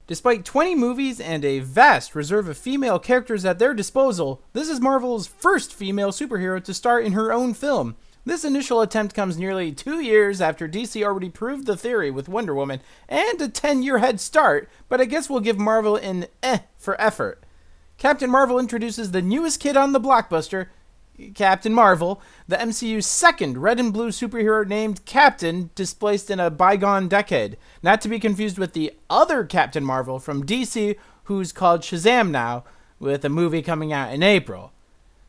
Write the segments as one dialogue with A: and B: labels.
A: Despite 20 movies and a vast reserve of female characters at their disposal, this is Marvel's first female superhero to star in her own film. This initial attempt comes nearly 2 years after DC already proved the theory with Wonder Woman, and a 10-year head start, but I guess we'll give Marvel an for effort. Captain Marvel introduces the newest kid on the blockbuster, Captain Marvel, the MCU's second red and blue superhero named Captain, displaced in a bygone decade. Not to be confused with the other Captain Marvel from DC, who's called Shazam now, with a movie coming out in April.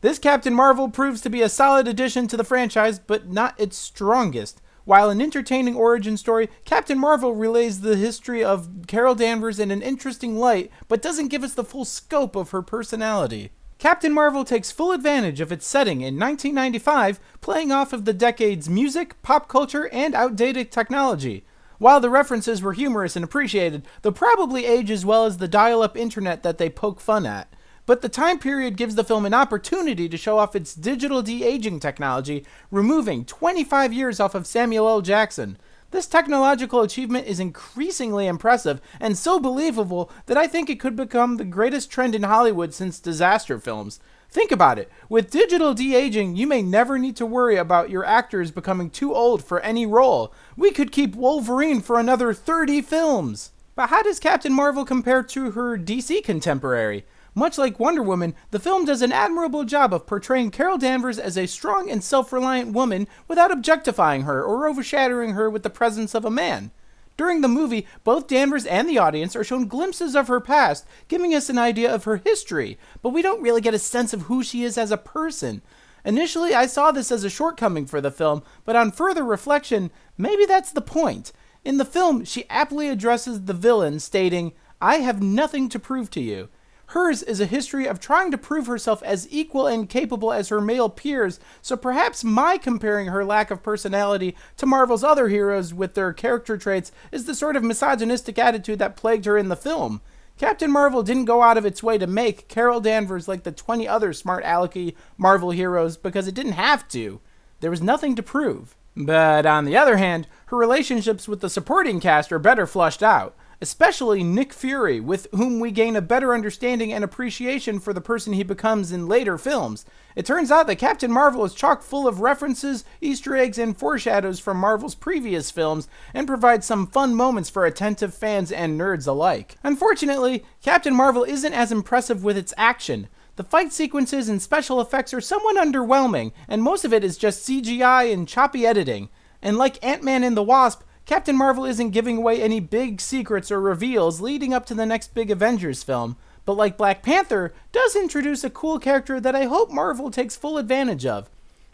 A: This Captain Marvel proves to be a solid addition to the franchise, but not its strongest. While an entertaining origin story, Captain Marvel relays the history of Carol Danvers in an interesting light, but doesn't give us the full scope of her personality. Captain Marvel takes full advantage of its setting in 1995, playing off of the decade's music, pop culture, and outdated technology. While the references were humorous and appreciated, they'll probably age as well as the dial-up internet that they poke fun at. But the time period gives the film an opportunity to show off its digital de-aging technology, removing 25 years off of Samuel L. Jackson. This technological achievement is increasingly impressive and so believable that I think it could become the greatest trend in Hollywood since disaster films. Think about it. With digital de-aging, you may never need to worry about your actors becoming too old for any role. We could keep Wolverine for another 30 films. But how does Captain Marvel compare to her DC contemporary? Much like Wonder Woman, the film does an admirable job of portraying Carol Danvers as a strong and self-reliant woman without objectifying her or overshadowing her with the presence of a man. During the movie, both Danvers and the audience are shown glimpses of her past, giving us an idea of her history, but we don't really get a sense of who she is as a person. Initially, I saw this as a shortcoming for the film, but on further reflection, maybe that's the point. In the film, she aptly addresses the villain, stating, "I have nothing to prove to you." Hers is a history of trying to prove herself as equal and capable as her male peers, so perhaps my comparing her lack of personality to Marvel's other heroes with their character traits is the sort of misogynistic attitude that plagued her in the film. Captain Marvel didn't go out of its way to make Carol Danvers like the 20 other smart alecky Marvel heroes because it didn't have to. There was nothing to prove. But on the other hand, her relationships with the supporting cast are better flushed out. Especially Nick Fury, with whom we gain a better understanding and appreciation for the person he becomes in later films. It turns out that Captain Marvel is chock full of references, Easter eggs, and foreshadows from Marvel's previous films, and provides some fun moments for attentive fans and nerds alike. Unfortunately, Captain Marvel isn't as impressive with its action. The fight sequences and special effects are somewhat underwhelming, and most of it is just CGI and choppy editing. And like Ant-Man and the Wasp, Captain Marvel isn't giving away any big secrets or reveals leading up to the next big Avengers film, but like Black Panther, does introduce a cool character that I hope Marvel takes full advantage of.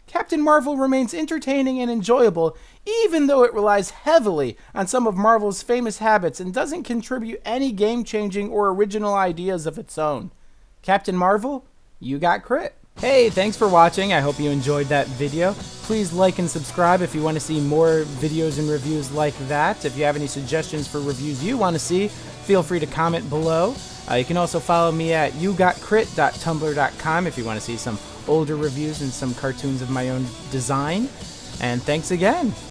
A: Captain Marvel remains entertaining and enjoyable, even though it relies heavily on some of Marvel's famous habits and doesn't contribute any game-changing or original ideas of its own. Captain Marvel, you got crit. Hey, thanks for watching. I hope you enjoyed that video. Please like and subscribe if you want to see more videos and reviews like that. If you have any suggestions for reviews you want to see, feel free to comment below. You can also follow me at YouGotCrit.tumblr.com if you want to see some older reviews and some cartoons of my own design. And thanks again.